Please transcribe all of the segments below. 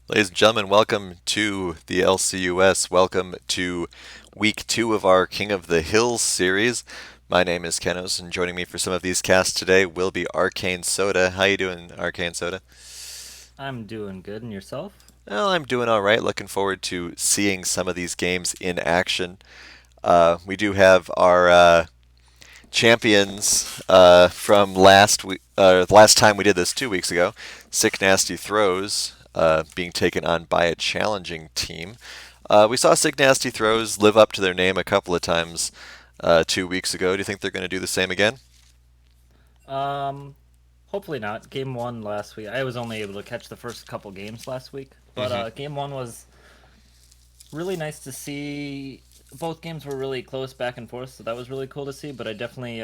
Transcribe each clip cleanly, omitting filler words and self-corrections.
Ladies and gentlemen, welcome to the LCUS. Welcome to week two of our King of the Hills series. My name is Kenos, and joining me for some of these casts today will be Arcane Soda. How you doing, Arcane Soda? I'm doing good, and yourself? Well, I'm doing all right. Looking forward to seeing some of these games in action. We do have our champions from last week, last time we did this 2 weeks ago. Sick Nasty Throws being taken on by a challenging team. We saw Sick Nasty Throws live up to their name a couple of times 2 weeks ago. Do you think they're going to do the same again? Um, Hopefully not. Game one last week. I was only able to catch the first couple games last week, but Hmm. game one was really nice to see. Both games were really close back and forth, so that was really cool to see. But I definitely,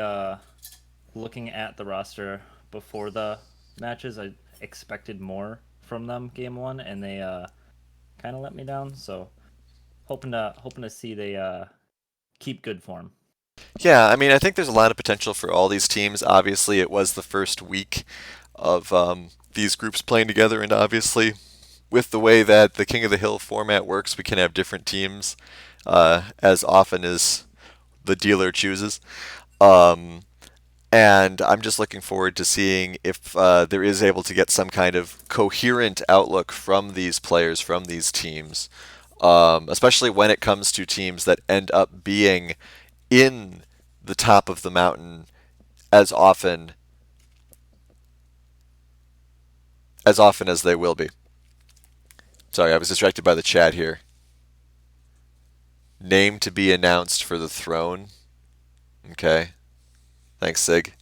looking at the roster before the matches, I expected more from them game one, and they kind of let me down. So hoping to see they keep good form. Yeah, I mean, I think there's a lot of potential for all these teams. Obviously, it was the first week of these groups playing together, and obviously, with the way that the King of the Hill format works, we can have different teams as often as the dealer chooses. Um, and I'm just looking forward to seeing if there is able to get some kind of coherent outlook from these players, from these teams, especially when it comes to teams that end up being in the top of the mountain as often as they will be. Sorry, I was distracted by the chat here. Name to be announced for the throne. Okay. Thanks, Sig.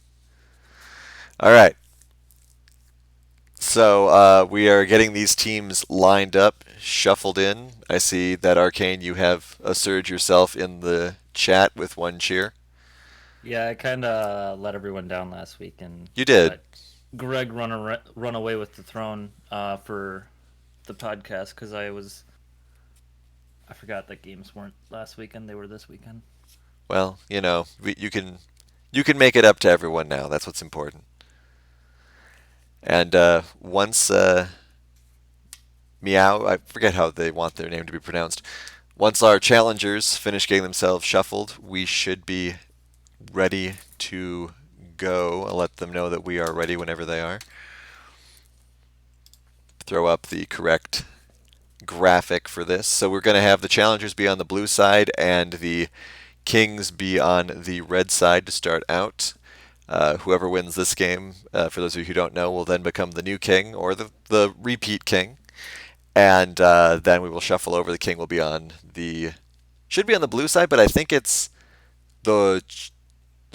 All right. So we are getting these teams lined up, shuffled in. I see that Arcane, you have a surge yourself in the chat with one cheer. Yeah, I kind of let everyone down last week and You did. let Greg run away with the throne for the podcast because I forgot that games weren't last weekend; they were this weekend. Well, you can make it up to everyone now. That's what's important. And once Meow, I forget how they want their name to be pronounced. Once our challengers finish getting themselves shuffled, we should be ready to go. I'll let them know that we are ready whenever they are. Throw up the correct graphic for this. So we're going to have the challengers be on the blue side and the kings be on the red side to start out. Whoever wins this game, for those of you who don't know, will then become the new king or the repeat king. And then we will shuffle over. The king will be on the should be on the blue side, but I think it's the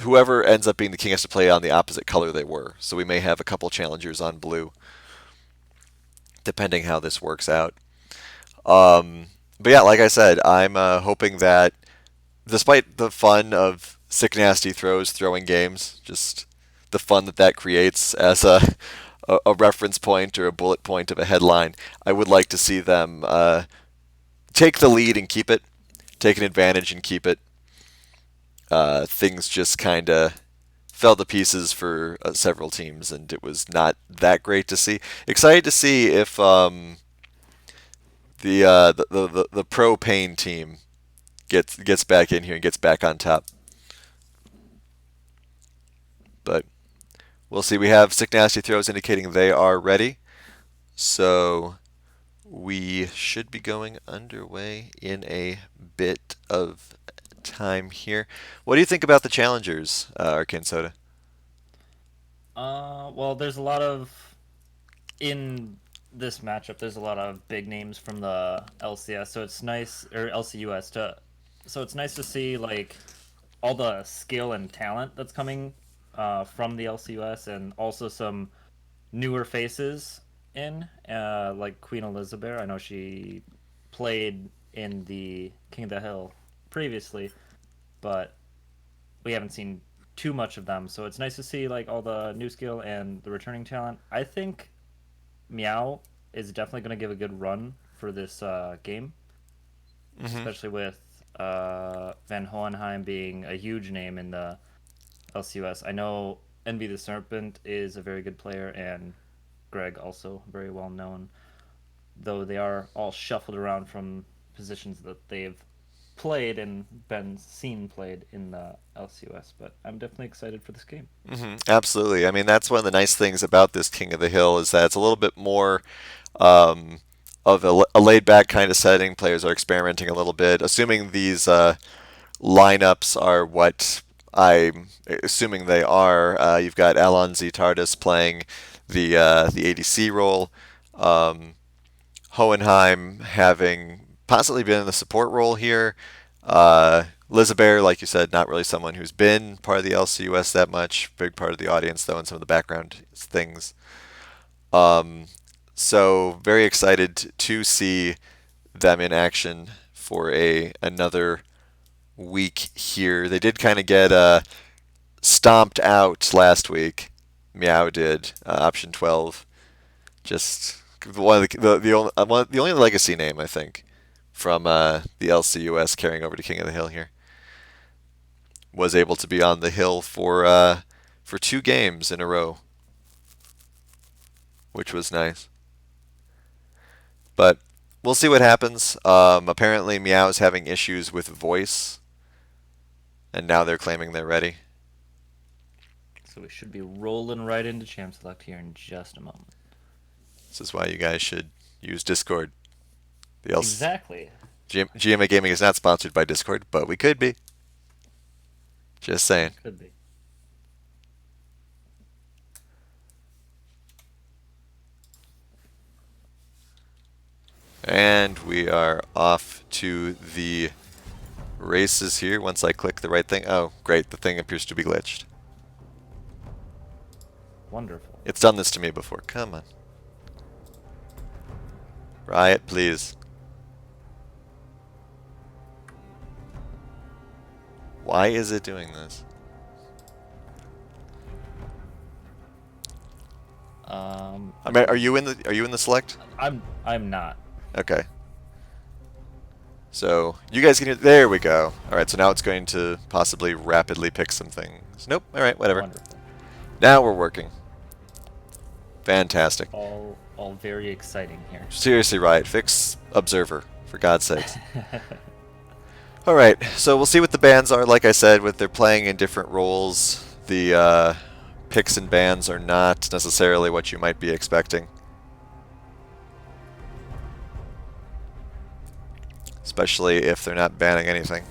whoever ends up being the king has to play on the opposite color they were. So we may have a couple challengers on blue, depending how this works out. Um, but yeah, like I said, I'm hoping that despite the fun of sick nasty throws, throwing games, just the fun that that creates as a reference point or a bullet point of a headline, I would like to see them take the lead and keep it, take an advantage and keep it. Things just kind of fell to pieces for several teams, and it was not that great to see. Excited to see if the propane team gets back in here and gets back on top. But we'll see. We have Sick Nasty Throws indicating they are ready, so we should be going underway in a bit of time here. What do you think about the challengers, Arcane Soda? Well, there's a lot of in this matchup. There's a lot of big names from the LCS, so it's nice or LCUS to. So it's nice to see like all the skill and talent that's coming from the LCUS, and also some newer faces in, like Queen Elizabeth. I know she played in the King of the Hill previously, but we haven't seen too much of them. So it's nice to see like all the new skill and the returning talent. I think Meow is definitely going to give a good run for this game, Mm-hmm. especially with Van Hohenheim being a huge name in the LCUS. I know Envy the Serpent is a very good player, and Greg also very well known. though they are all shuffled around from positions that they've played and been seen played in the LCUS. But I'm definitely excited for this game. Absolutely. I mean, that's one of the nice things about this King of the Hill is that it's a little bit more um, of a laid back kind of setting. Players are experimenting a little bit, assuming these lineups are what I'm assuming they are. You've got Alonzi Tardis playing the ADC role. Um, Hohenheim having possibly been in the support role here. Lizabear, like you said, not really someone who's been part of the LCUS that much. Big part of the audience, though, and some of the background things. Um, so very excited to see them in action for a another week here. They did kind of get stomped out last week. Meow did option 12. Just one of the only legacy name I think from the LCUS carrying over to King of the Hill here was able to be on the hill for 2 games in a row, which was nice. But we'll see what happens. Apparently, Meow's having issues with voice, and now they're claiming they're ready. So we should be rolling right into Champ Select here in just a moment. This is why you guys should use Discord. The LC Exactly. GMA Gaming is not sponsored by Discord, but we could be. Just saying. Could be. And we are off to the races here once I click the right thing. Oh, great. The thing appears to be glitched. Wonderful. It's done this to me before. Come on. Riot, please. Why is it doing this? I mean, are you in the select? I'm not. Okay. So you guys can hear. There we go. All right. So now it's going to possibly rapidly pick some things. Nope. All right. Whatever. Wonderful. Now we're working. Fantastic. All very exciting here. Seriously, Riot, fix Observer for God's sakes. All right. So we'll see what the bans are. Like I said, with they're playing in different roles, the picks and bans are not necessarily what you might be expecting. Especially if they're not banning anything.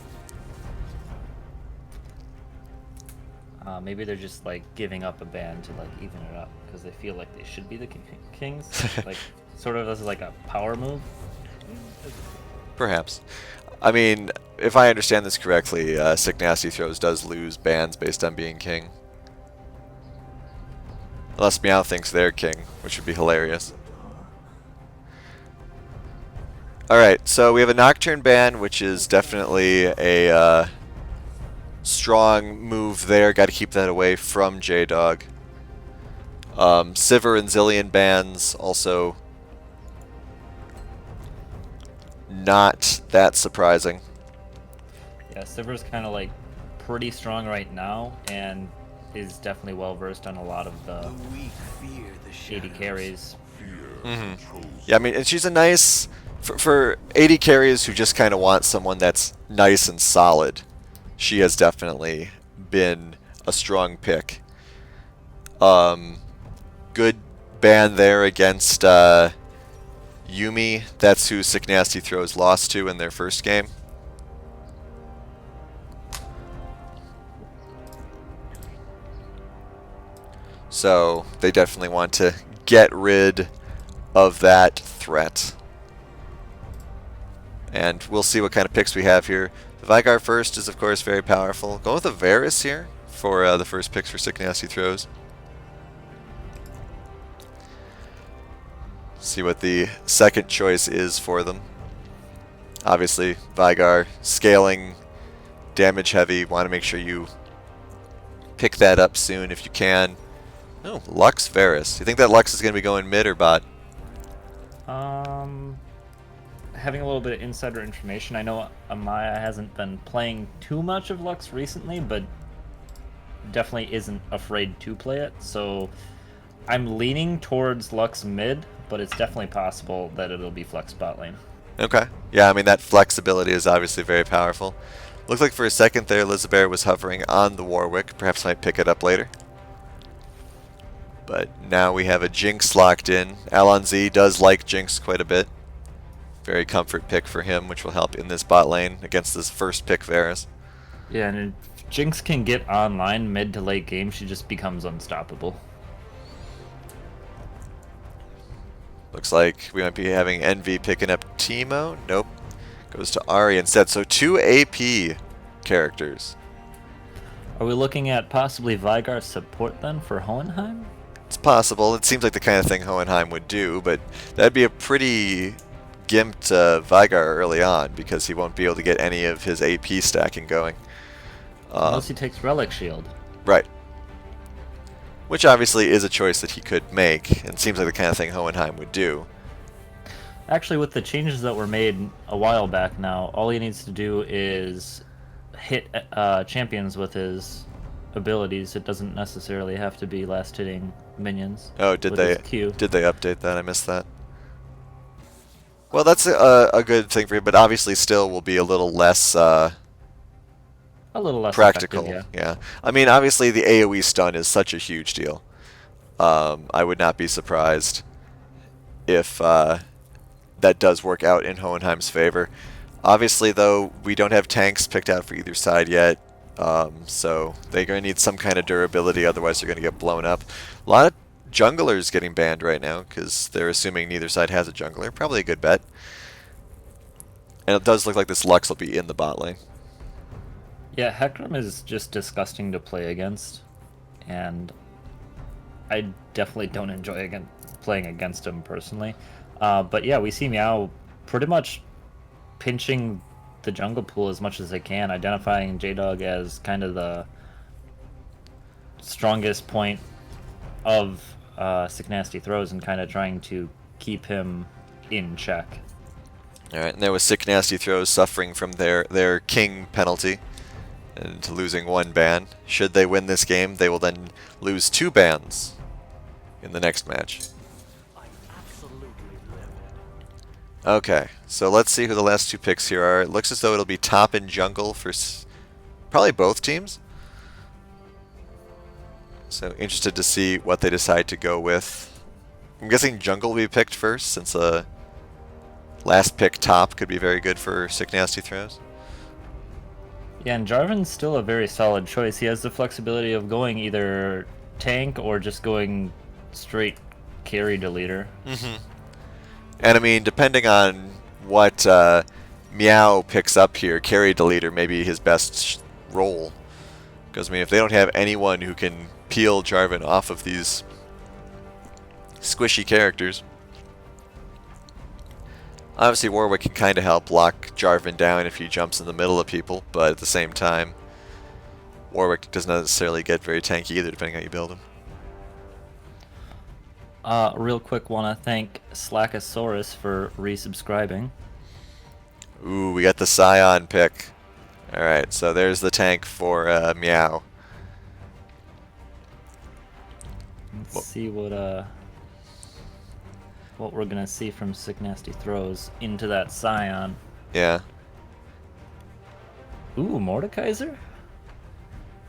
Maybe they're just like giving up a ban to like even it up because they feel like they should be the kings, like sort of as like a power move. Perhaps. I mean, if I understand this correctly, Sick Nasty Throws does lose bans based on being king. Unless Meow thinks they're king, which would be hilarious. Alright, so we have a Nocturne ban, which is definitely a strong move there. Got to keep that away from J-Dog. Sivir and Zillion bans, also not that surprising. Yeah, Sivir's kind of like pretty strong right now and is definitely well versed on a lot of the AD carries. Yeah, I mean, and she's a nice for AD carries who just kind of want someone that's nice and solid. She has definitely been a strong pick. Good ban there against Yuumi. That's who Sick Nasty Throws lost to in their first game. So they definitely want to get rid of that threat. And we'll see what kind of picks we have here. The Vigar first is, of course, very powerful. Going with a Varus here for the first picks for Sick Nasty Throws. See what the second choice is for them. Obviously, Vigar scaling, damage heavy. Want to make sure you pick that up soon if you can. Oh, Lux Varus. You think that Lux is going to be going mid or bot? Having a little bit of insider information, I know Amaya hasn't been playing too much of Lux recently, but definitely isn't afraid to play it. So I'm leaning towards Lux mid, but it's definitely possible that it'll be flex bot lane. Okay. Yeah, I mean, that flexibility is obviously very powerful. Looks like for a second there, Elizabeth was hovering on the Warwick. Perhaps might pick it up later. But now we have a Jinx locked in. Alonz does like Jinx quite a bit. Very comfort pick for him, which will help in this bot lane against this first pick Varus. Yeah, and if Jinx can get online mid to late game, she just becomes unstoppable. Looks like we might be having Envy picking up Teemo. Nope. Goes to Ahri instead. So 2 AP characters. Are we looking at possibly Veigar support then for Hohenheim? It's possible. It seems like the kind of thing Hohenheim would do, but that'd be a pretty gimped Veigar early on because he won't be able to get any of his AP stacking going. Unless he takes Relic Shield. Right. Which obviously is a choice that he could make, and seems like the kind of thing Hohenheim would do. Actually, with the changes that were made a while back now, all he needs to do is hit champions with his abilities. It doesn't necessarily have to be last hitting minions. Oh, did with they his Q. did they update that? I missed that. Well, that's a good thing for you, but obviously still will be a little less A little less practical. effective, Yeah. I mean, obviously the AoE stun is such a huge deal. I would not be surprised if that does work out in Hohenheim's favor. Obviously, though, we don't have tanks picked out for either side yet, so they're going to need some kind of durability, otherwise they're going to get blown up. A lot of junglers getting banned right now because they're assuming neither side has a jungler. Probably a good bet. And it does look like this Lux will be in the bot lane. Yeah, Hecarim is just disgusting to play against, and I definitely don't enjoy playing against him personally. But yeah, we see Meow pretty much pinching the jungle pool as much as they can, identifying J-Dog as kind of the strongest point of Sick Nasty Throws and kind of trying to keep him in check. Alright, and there was Sick Nasty Throws suffering from their king penalty and losing 1 ban. Should they win this game, they will then lose 2 bans in the next match. Okay, so let's see who the last 2 picks here are. It looks as though it'll be top and jungle for probably both teams. So interested to see what they decide to go with. I'm guessing jungle will be picked first, since last pick top could be very good for Sick Nasty Throws. Yeah, and Jarvan's still a very solid choice. He has the flexibility of going either tank or just going straight carry deleter. And I mean, depending on what Meow picks up here, carry deleter may be his best role. Because I mean, if they don't have anyone who can peel Jarvan off of these squishy characters, obviously Warwick can kind of help lock Jarvan down if he jumps in the middle of people, but at the same time, Warwick doesn't necessarily get very tanky either, depending on how you build him. Real quick, want to thank Slackosaurus for resubscribing. Ooh, we got the Scion pick. Alright, so there's the tank for Meow. Let's see what we're gonna see from Sick Nasty Throws into that Scion. Yeah, Ooh, Mordekaiser?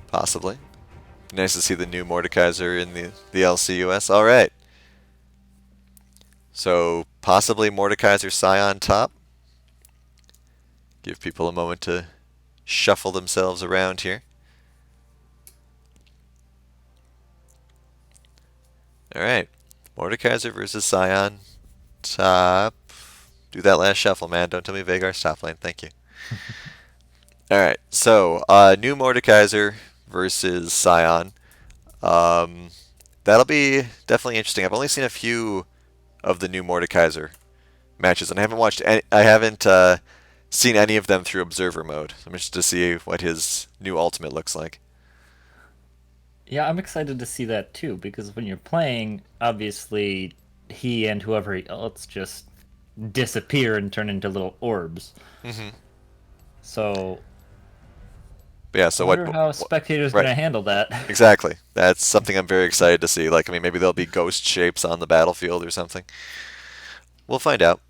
possibly. Nice to see the new Mordekaiser in the LCUS. Alright. So, possibly Mordekaiser Scion top. Give people a moment to shuffle themselves around here. Alright. Mordekaiser versus Scion top. Do that last shuffle, man. Don't tell me Veigar's top lane. Thank you. Alright, so new Mordekaiser versus Scion. That'll be definitely interesting. I've only seen a few of the new Mordekaiser matches, and I haven't watched any, I haven't seen any of them through observer mode. I'm interested to see what his new ultimate looks like. Yeah, I'm excited to see that too, because when you're playing, obviously he and whoever else just disappear and turn into little orbs. So But yeah, I so wonder how spectators right. gonna handle that. Exactly. That's something I'm very excited to see. Like, I mean, maybe there'll be ghost shapes on the battlefield or something. We'll find out.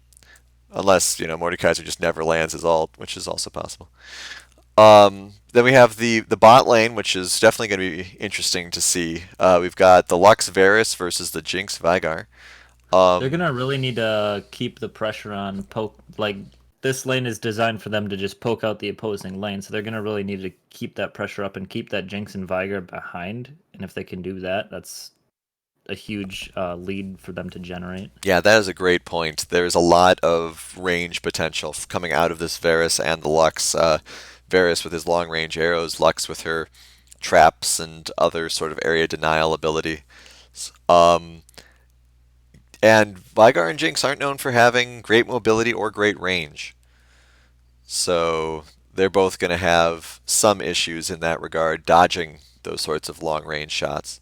Unless, Mordekaiser just never lands his ult, which is also possible. Then we have the bot lane, which is definitely going to be interesting to see. We've got the Lux Varus versus the Jinx Vigar. They're Um, gonna really need to keep the pressure on poke. Like this lane is designed for them to just poke out the opposing lane, so they're gonna really need to keep that pressure up and keep that Jinx and Viger behind. And if they can do that, that's a huge lead for them to generate. yeah, that is a great point. There's a lot of range potential coming out of this Varus and the Lux. Varus with his long range arrows, Lux with her traps and other sort of area denial ability. Um, and Vigar and Jinx aren't known for having great mobility or great range. So they're both going to have some issues in that regard, dodging those sorts of long range shots.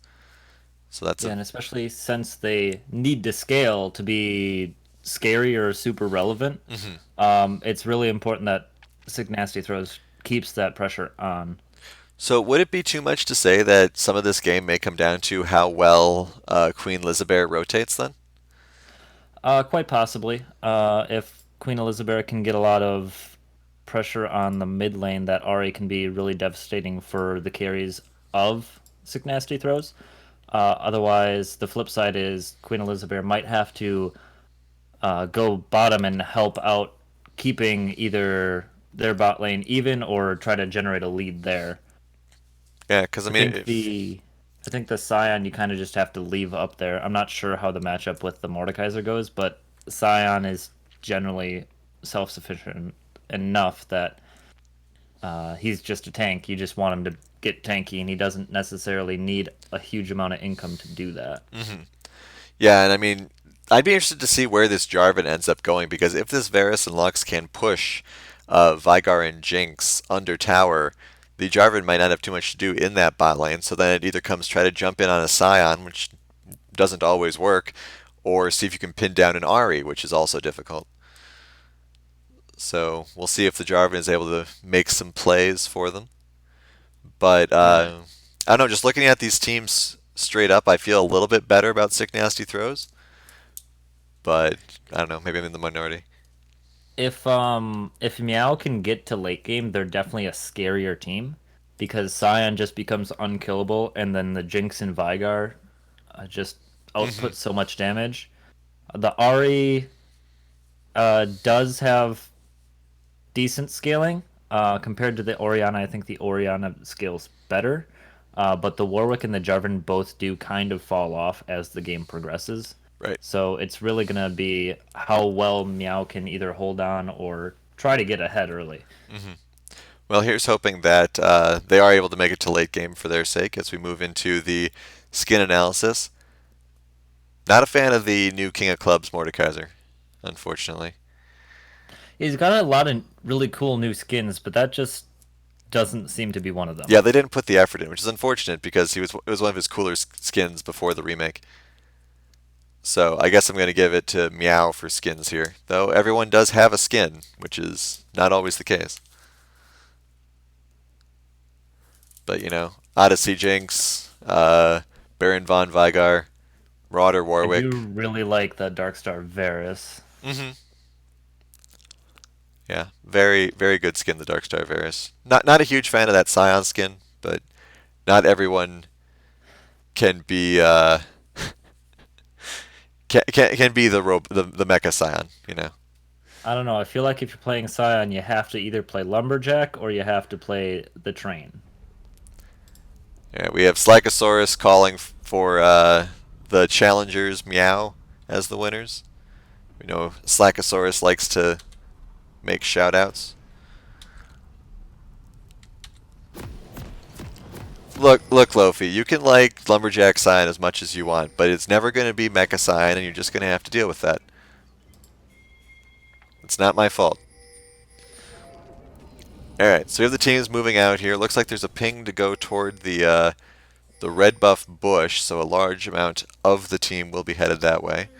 So that's Yeah, a and especially since they need to scale to be scary or super relevant, mhm. it's really important that Sick Nasty Throws keeps that pressure on. So would it be too much to say that some of this game may come down to how well Queen Elizabeth rotates then? Quite possibly. If Queen Elizabeth can get a lot of pressure on the mid lane, that Ari can be really devastating for the carries of Sick Nasty Throws. Otherwise, the flip side is Queen Elizabeth might have to go bottom and help out keeping either their bot lane even or try to generate a lead there. Yeah, because I I mean, think if the I think the Scion you kind of just have to leave up there. I'm not sure how the matchup with the Mordekaiser goes, but Scion is generally self-sufficient enough that he's just a tank. You just want him to get tanky, and he doesn't necessarily need a huge amount of income to do that. yeah, and I mean, I'd be interested to see where this Jarvan ends up going because if this Varus and Lux can push Vigar and Jinx under tower, the Jarvan might not have too much to do in that bot lane. So then it either comes try to jump in on a Scion, which doesn't always work, or see if you can pin down an Ahri, which is also difficult. So we'll see if the Jarvan is able to make some plays for them. But Yeah. I don't know, just looking at these teams straight up, I feel a little bit better about Sick Nasty Throws. But I don't know, maybe I'm in the minority. If Meow can get to late game, they're definitely a scarier team because Scion just becomes unkillable, and then the Jinx and Vigar just Hmm. output so much damage. The Ari does have decent scaling compared to the Oriana. I think the Oriana scales better, but the Warwick and the Jarvan both do kind of fall off as the game progresses. Right. So it's really gonna be how well Meow can either hold on or try to get ahead early. Hmm. Well, here's hoping that they are able to make it to late game for their sake as we move into the skin analysis. Not a fan of the new King of Clubs, Mordekaiser, unfortunately. He's got a lot of really cool new skins, but that just doesn't seem to be one of them. Yeah, they didn't put the effort in, which is unfortunate because it was one of his cooler skins before the remake. So I guess I'm going to give it to Meow for skins here, though everyone does have a skin, which is not always the case. But Odyssey Jinx, Baron von Vigar, Rod or I do Warwick. really like the Darkstar Varus. Hmm. Yeah, very very good skin, the Darkstar Varus. Not a huge fan of that Scion skin, but not everyone can be can be the Mecha Scion. I don't know. I feel like if you're playing Scion, you have to either play Lumberjack or you have to play the Train. Yeah, we have Slakosaurus calling for the challengers Meow as the winners. We know Slakosaurus likes to make shoutouts. Look, Lofi, you can like Lumberjack Scion as much as you want, but it's never going to be Mecha Scion, and you're just going to have to deal with that. It's not my fault. Alright, so we have the teams moving out here. Looks like there's a ping to go toward the red buff bush, so a large amount of the team will be headed that way.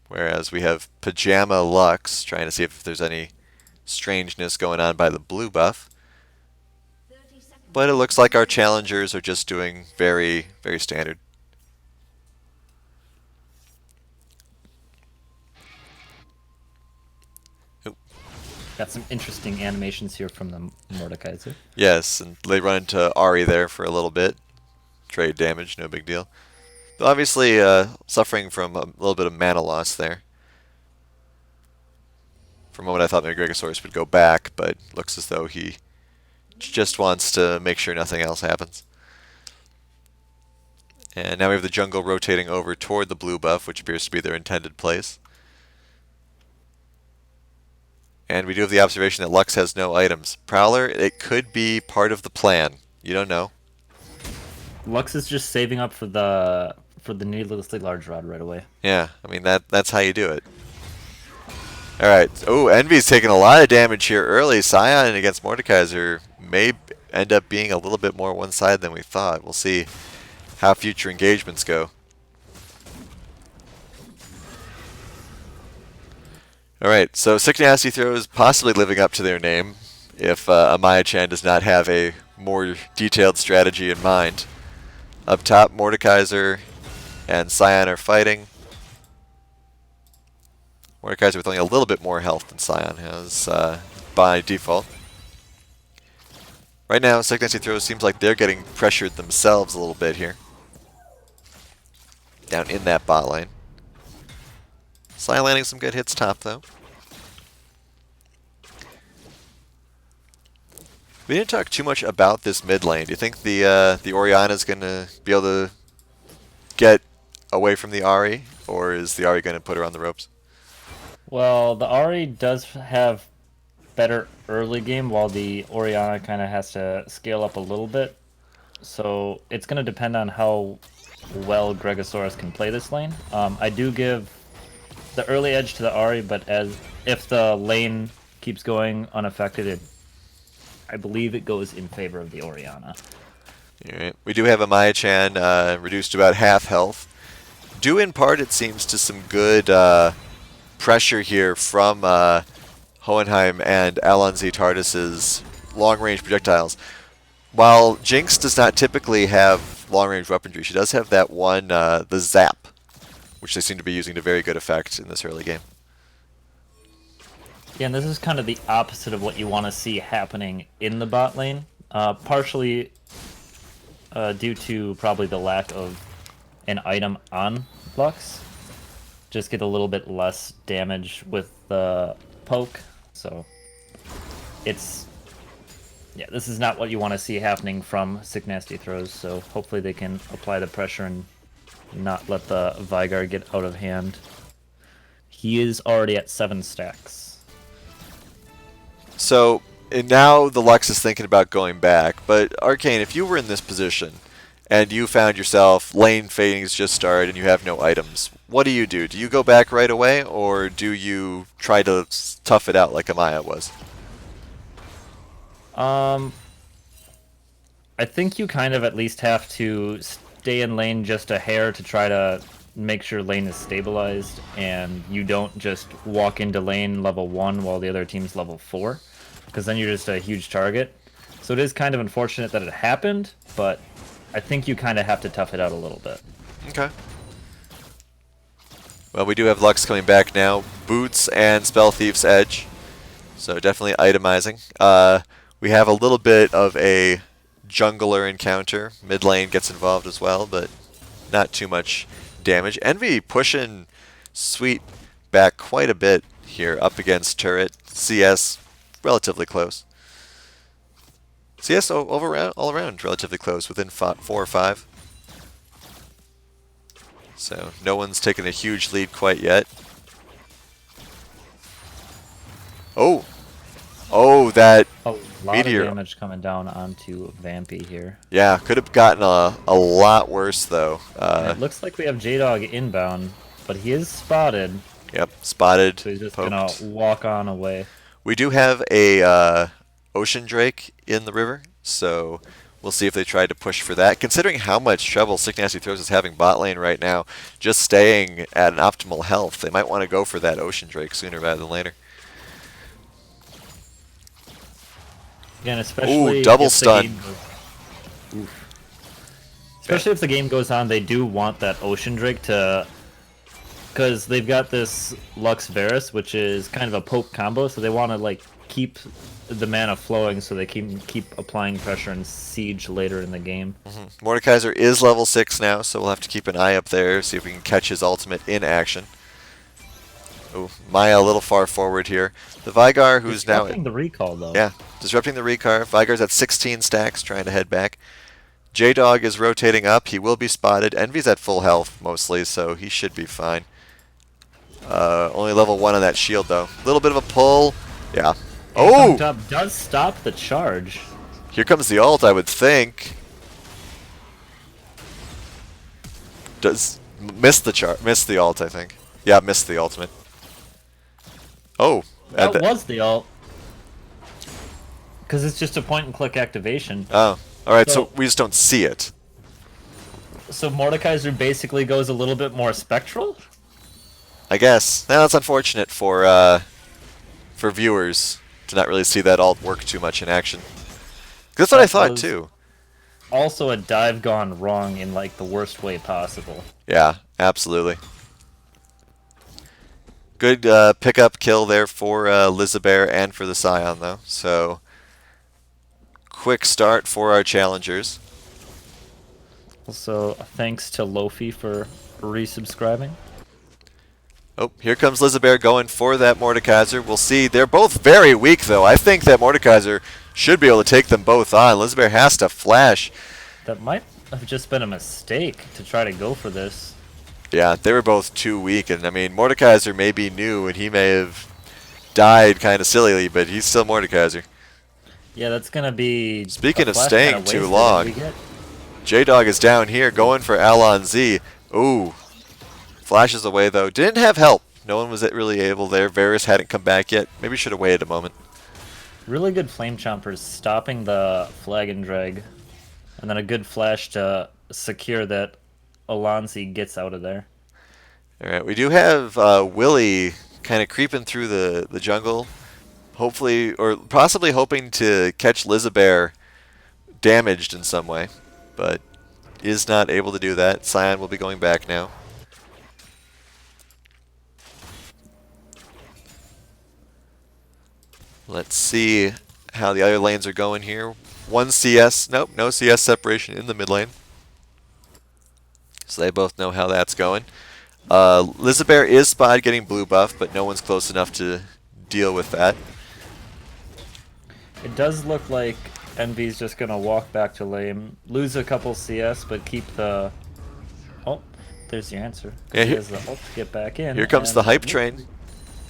Whereas we have Pajama Lux trying to see if there's any strangeness going on by the blue buff. But it looks like our challengers are just doing very, very standard. Got some interesting animations here from the Mordekaiser. Yes, and they run into Ahri there for a little bit. Trade damage, no big deal. But obviously suffering from a little bit of mana loss there. For a moment I thought maybe Gregosaurus would go back, but looks as though he just wants to make sure nothing else happens. And now we have the jungle rotating over toward the blue buff, which appears to be their intended place. And we do have the observation that Lux has no items. Prowler, it could be part of the plan. You don't know. Lux is just saving up for the needlessly large rod right away. Yeah, I mean that's how you do it. Alright. Oh, Envy's taking a lot of damage here early. Scion against Mordekaiser may end up being a little bit more one-sided than we thought. We'll see how future engagements go. Alright, so Sick Nasty Throws possibly living up to their name if Amaya-chan does not have a more detailed strategy in mind. Up top, Mordekaiser and Scion are fighting. Mordekaiser with only a little bit more health than Scion has by default. Right now, Sick Nasty Throws seems like they're getting pressured themselves a little bit here. Down in that bot lane. Scion landing some good hits top, though. We didn't talk too much about this mid lane. Do you think the Orianna's going to be able to get away from the Ahri, or is the Ahri going to put her on the ropes? Well, the Ahri does have better early game, while the Orianna kind of has to scale up a little bit. So it's going to depend on how well Gregosaurus can play this lane. I do give the early edge to the Ahri, but if the lane keeps going unaffected, I believe it goes in favor of the Orianna. Alright. We do have Amaya-chan reduced to about half health. Due in part, it seems, to some good pressure here from Hohenheim and Alonzi Tardis's long-range projectiles. While Jinx does not typically have long-range weaponry, she does have that one, the Zap, which they seem to be using to very good effect in this early game. Yeah, and this is kind of the opposite of what you want to see happening in the bot lane. Partially due to probably the lack of an item on Lux. Just get a little bit less damage with the poke. So it's... yeah, this is not what you want to see happening from Sick Nasty Throws, so hopefully they can apply the pressure and not let the Veigar get out of hand. He is already at 7 stacks. So, and now the Lux is thinking about going back, but Arcane, if you were in this position and you found yourself lane fading's just started and you have no items, what do? Do you go back right away, or do you try to tough it out like Amaya was? I think you kind of at least have to stay in lane just a hair to try to make sure lane is stabilized, and you don't just walk into lane level 1 while the other team's level 4, because then you're just a huge target. So it is kind of unfortunate that it happened, but I think you kind of have to tough it out a little bit. Okay. Well, we do have Lux coming back now. Boots and Spell Thief's Edge. So definitely itemizing. We have a little bit of a jungler encounter. Mid lane gets involved as well, but not too much damage. Envy pushing Sweet back quite a bit here up against Turret. CS relatively close. CS all around relatively close, within 4 or 5. So no one's taken a huge lead quite yet. Oh! Oh, that A lot meteor. of damage coming down onto Vampy here. Yeah, could have gotten a lot worse though. It looks like we have J-Dog inbound, but he is spotted. Yep, spotted, So he's just poked. gonna walk on away. We do have a Ocean Drake in the river, so we'll see if they try to push for that. Considering how much trouble Sick Nasty Throws is having bot lane right now, just staying at an optimal health, they might want to go for that Ocean Drake sooner rather than later. Again, Ooh, especially double if the stun. game goes, especially if the game goes on, they do want that Ocean Drake to, because they've got this Lux Varus, which is kind of a poke combo, so they want to like keep the mana flowing so they can keep applying pressure and siege later in the game. Mordekaiser is level 6 now, so we'll have to keep an eye up there, see if we can catch his ultimate in action. Ooh, Maya a little far forward here. The Vigar, who's now... Disrupting the recall, though. Yeah, disrupting the recall. Vigar's at 16 stacks, trying to head back. J-Dog is rotating up. He will be spotted. Envy's at full health, mostly, so he should be fine. Only level 1 on that shield, though. A little bit of a pull. Yeah. Oh! Top does stop the charge. Here comes the ult, I would think. Does... Miss the ult, I think. Yeah, missed the ultimate. Oh. That was the ult. Because it's just a point-and-click activation. Oh. Alright, so we just don't see it. So Mordekaiser basically goes a little bit more spectral? I guess. Now that's unfortunate for viewers to not really see that ult work too much in action. That's what I thought too. Also a dive gone wrong in like the worst way possible. Yeah, absolutely. Good pickup kill there for Lizabear and for the Scion though. So quick start for our challengers. Also thanks to Lofi for resubscribing. Oh, here comes Lizabear going for that Mordekaiser. We'll see. They're both very weak, though. I think that Mordekaiser should be able to take them both on. Lizabear has to flash. That might have just been a mistake to try to go for this. Yeah, they were both too weak. And, I mean, Mordekaiser may be new, and he may have died kind of sillily, but he's still Mordekaiser. Yeah, that's going to be... Speaking of staying too long, J-Dog is down here going for Alon Z. Ooh. Flashes away, though. Didn't have help. No one was really able there. Varus hadn't come back yet. Maybe should have waited a moment. Really good Flame Chompers stopping the Flag and Drag. And then a good flash to secure that Alonzi gets out of there. Alright, we do have Willy kind of creeping through the jungle. Hopefully, or possibly hoping to catch Lizabear damaged in some way. But is not able to do that. Scion will be going back now. Let's see how the other lanes are going here. One CS. Nope, no CS separation in the mid lane. So they both know how that's going. Lizabear is spotted getting blue buff, but no one's close enough to deal with that. It does look like Envy's just going to walk back to lane, lose a couple CS, but keep the... Oh, there's your answer. Yeah, he has the ult to get back in. Here comes the hype train.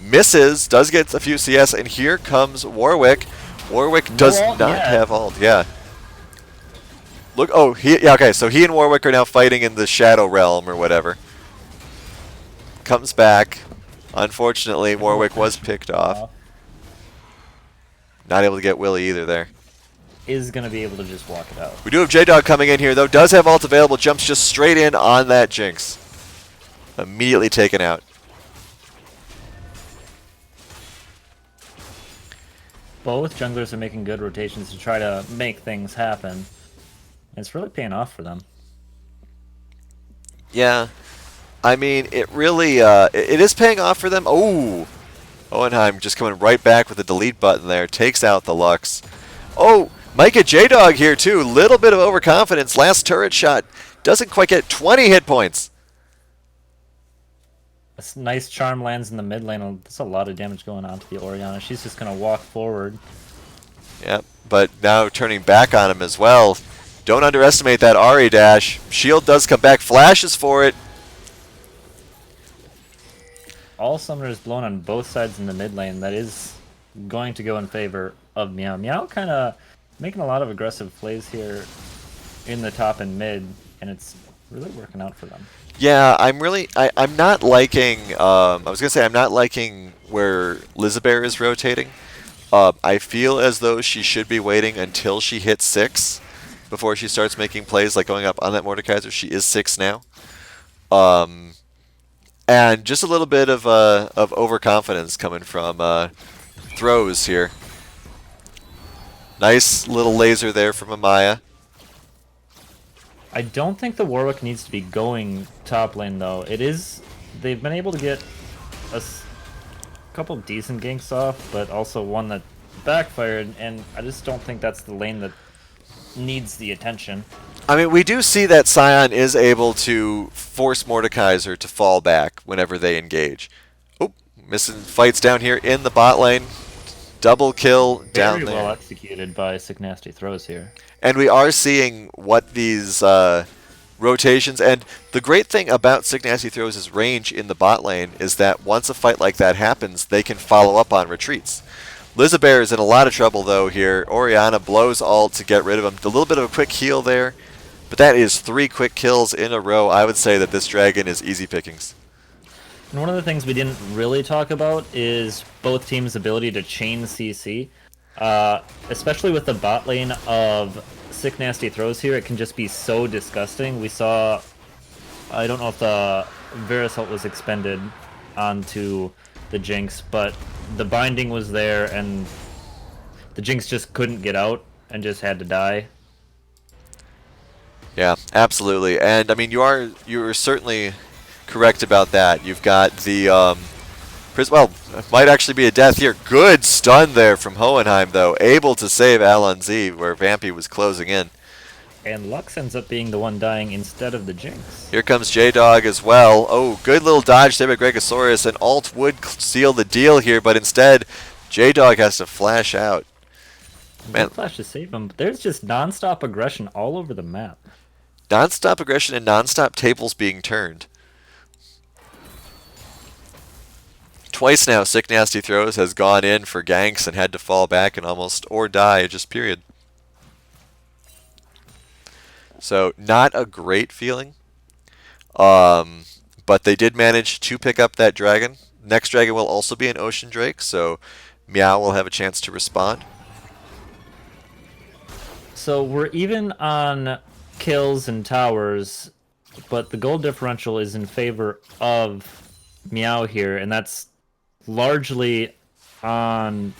Misses, does get a few CS, and here comes Warwick. Warwick does not have ult, yeah. Look, oh, yeah, okay, so he and Warwick are now fighting in the Shadow Realm or whatever. Comes back. Unfortunately, Warwick was picked off. Not able to get Willy either there. Is going to be able to just walk it out. We do have J-Dog coming in here, though. Does have ult available, jumps just straight in on that Jinx. Immediately taken out. Both junglers are making good rotations to try to make things happen. It's really paying off for them. Yeah. I mean, it really, it is paying off for them. Oh! Owenheim just coming right back with the delete button there. Takes out the Lux. Oh! Micah J-Dog here, too. Little bit of overconfidence. Last turret shot. Doesn't quite get 20 hit points. A nice charm lands in the mid lane. There's a lot of damage going on to the Orianna. She's just going to walk forward. Yep, but now turning back on him as well. Don't underestimate that Ahri dash. Shield does come back. Flashes for it. All summoners blown on both sides in the mid lane. That is going to go in favor of Meow. Meow kind of making a lot of aggressive plays here in the top and mid, and it's really working out for them. Yeah, I'm not liking, I was going to say I'm not liking where Lizabear is rotating. I feel as though she should be waiting until she hits 6 before she starts making plays like going up on that Mordekaiser. She is 6 now. And just a little bit of overconfidence coming from throws here. Nice little laser there from Amaya. I don't think the Warwick needs to be going top lane though. It is. They've been able to get a couple decent ganks off, but also one that backfired, and I just don't think that's the lane that needs the attention. I mean, we do see that Sion is able to force Mordekaiser to fall back whenever they engage. Oh, missing fights down here in the bot lane. Double kill down Very there. well executed by Sick Nasty Throws here. And we are seeing what these rotations, and the great thing about Sick Nasty Throws' range in the bot lane is that once a fight like that happens, they can follow up on retreats. Lizabear is in a lot of trouble though here. Orianna blows ult to get rid of him. A little bit of a quick heal there, but that is 3 quick kills in a row. I would say that this dragon is easy pickings. And one of the things we didn't really talk about is both teams' ability to chain CC. Especially with the bot lane of Sick Nasty Throws here, it can just be so disgusting. We saw, I don't know if the Varus ult was expended onto the Jinx, but the binding was there and the Jinx just couldn't get out and just had to die. Yeah, absolutely. And I mean, you're certainly correct about that. You've got the well, it might actually be a death here. Good stun there from Hohenheim though, able to save Alonzi where Vampy was closing in. And Lux ends up being the one dying instead of the Jinx. Here comes J-Dog as well. Oh, good little dodge there by Gregosaurus. And ult would seal the deal here, but instead, J-Dog has to flash out. Man, Flash to save him, but there's just non-stop aggression all over the map. non-stop aggression and non-stop tables being turned. Twice now, Sick Nasty Throws has gone in for ganks and had to fall back and almost or die, just period. So not a great feeling, but they did manage to pick up that dragon. Next dragon will also be an Ocean Drake, so Meow will have a chance to respond. So we're even on kills and towers, but the gold differential is in favor of Meow here, and that's largely on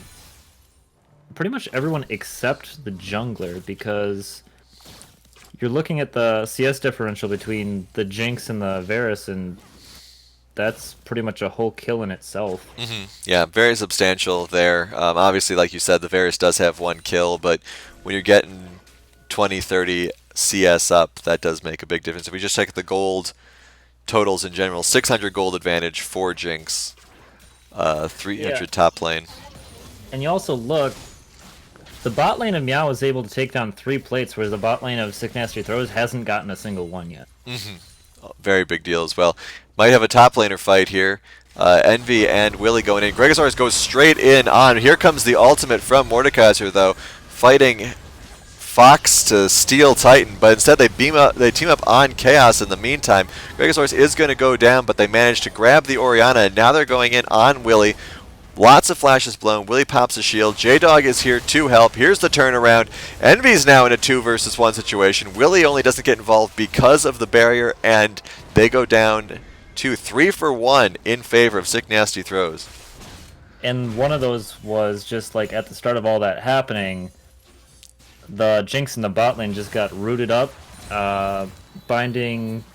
pretty much everyone except the jungler, because you're looking at the CS differential between the Jinx and the Varus, and that's pretty much a whole kill in itself. Yeah, very substantial there. Obviously, like you said, the Varus does have 1 kill, but when you're getting 20, 30 CS up, that does make a big difference. If we just check the gold totals in general, 600 gold advantage for Jinx, 300 top lane. And you also look, the bot lane of Meow was able to take down 3 plates, whereas the bot lane of Sick Nasty Throws hasn't gotten a single one yet. Very big deal as well. Might have a top laner fight here. Envy and Willie going in. Gregosaurus goes straight in on. Here comes the ultimate from Mordekaiser though, fighting Fox to steal Titan, but instead they team up on Chaos in the meantime. Gregosaurus is going to go down, but they manage to grab the Orianna, and now they're going in on Willie. Lots of flashes blown. Willie pops a shield. J-Dog is here to help. Here's the turnaround. Envy's now in a 2 versus 1 situation. Willie only doesn't get involved because of the barrier, and they go down to 3 for 1 in favor of Sick Nasty Throws. And one of those was just like at the start of all that happening, the Jinx in the bot lane just got rooted up, binding,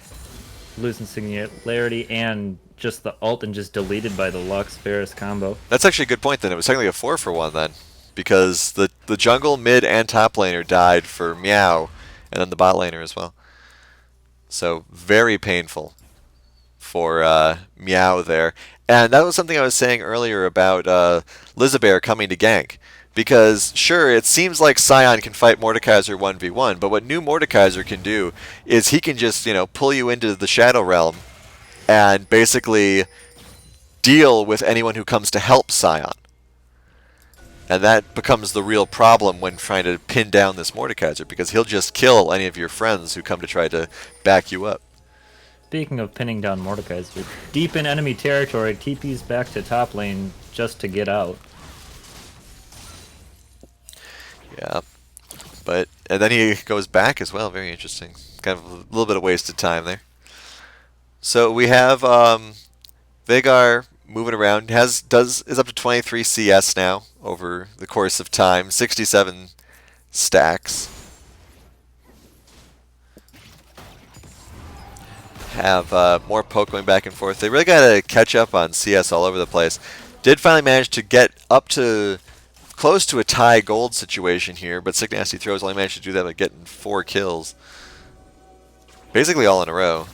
losing singularity, and just the ult and just deleted by the Lux Varus combo. That's actually a good point then. It was technically a 4 for 1 then, because the jungle, mid, and top laner died for Meow, and then the bot laner as well. So very painful for Meow there. And that was something I was saying earlier about Lizabear coming to gank. Because, sure, it seems like Sion can fight Mordekaiser 1v1, but what new Mordekaiser can do is he can just, pull you into the Shadow Realm and basically deal with anyone who comes to help Sion. And that becomes the real problem when trying to pin down this Mordekaiser, because he'll just kill any of your friends who come to try to back you up. Speaking of pinning down Mordekaiser, deep in enemy territory, TP's back to top lane just to get out. Yeah, and then he goes back as well. Very interesting. Kind of a little bit of wasted time there. So we have Veigar moving around. Is up to 23 CS now over the course of time. 67 stacks. Have more poke going back and forth. They really got to catch up on CS all over the place. Did finally manage to get up to close to a tie gold situation here, but Sick Nasty Throws only managed to do that by getting 4 kills. Basically all in a row.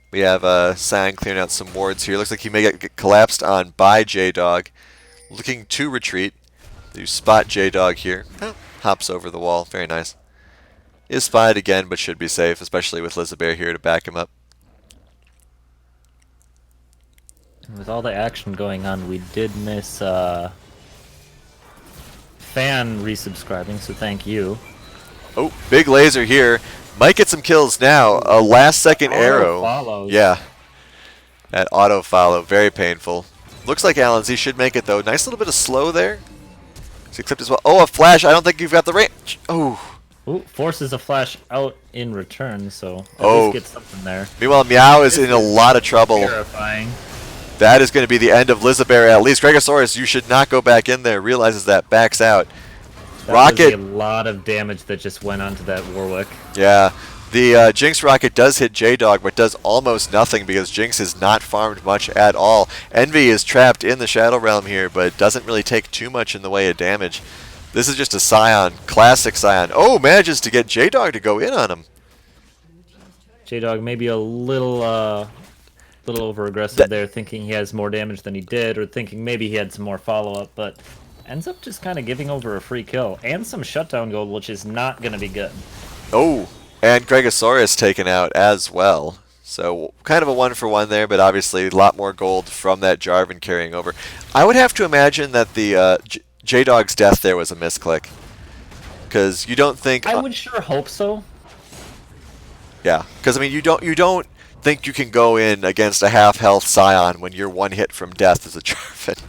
We have Sion clearing out some wards here. Looks like he may get collapsed on by J-Dog. Looking to retreat. You spot J-Dog here. Oh, hops over the wall. Very nice. Is spotted again, but should be safe, especially with Lizabear here to back him up. With all the action going on, we did miss Fan resubscribing, so thank you. Oh, big laser here. Might get some kills now. A last second arrow. Follows. Yeah. That auto follow, very painful. Looks like Alan Z should make it though. Nice little bit of slow there. He's clipped as well. Oh, a flash. I don't think you've got the range. Oh. Ooh, forces a flash out in return, so at least get something there. Meanwhile, Meow is in a lot of trouble. Terrifying. That is going to be the end of Lizabear at least. Gregosaurus, you should not go back in there. Realizes that, backs out. That Rocket. Was a lot of damage that just went onto that Warwick. Yeah. The Jinx Rocket does hit J-Dog, but does almost nothing because Jinx is not farmed much at all. Envy is trapped in the Shadow Realm here, but doesn't really take too much in the way of damage. This is just a Sion, classic Sion. Oh, manages to get J-Dog to go in on him. J-Dog maybe a little over aggressive there, thinking he has more damage than he did, or thinking maybe he had some more follow-up, but ends up just kind of giving over a free kill and some shutdown gold, which is not going to be good. Oh, and Gregosaurus taken out as well. So kind of a 1-for-1 there, but obviously a lot more gold from that Jarvan carrying over. I would have to imagine that the J-Dog's death there was a misclick, because you don't think. I would sure hope so. Yeah, because I mean you don't think you can go in against a half-health Sion when you're 1 hit from death as a Jarvan.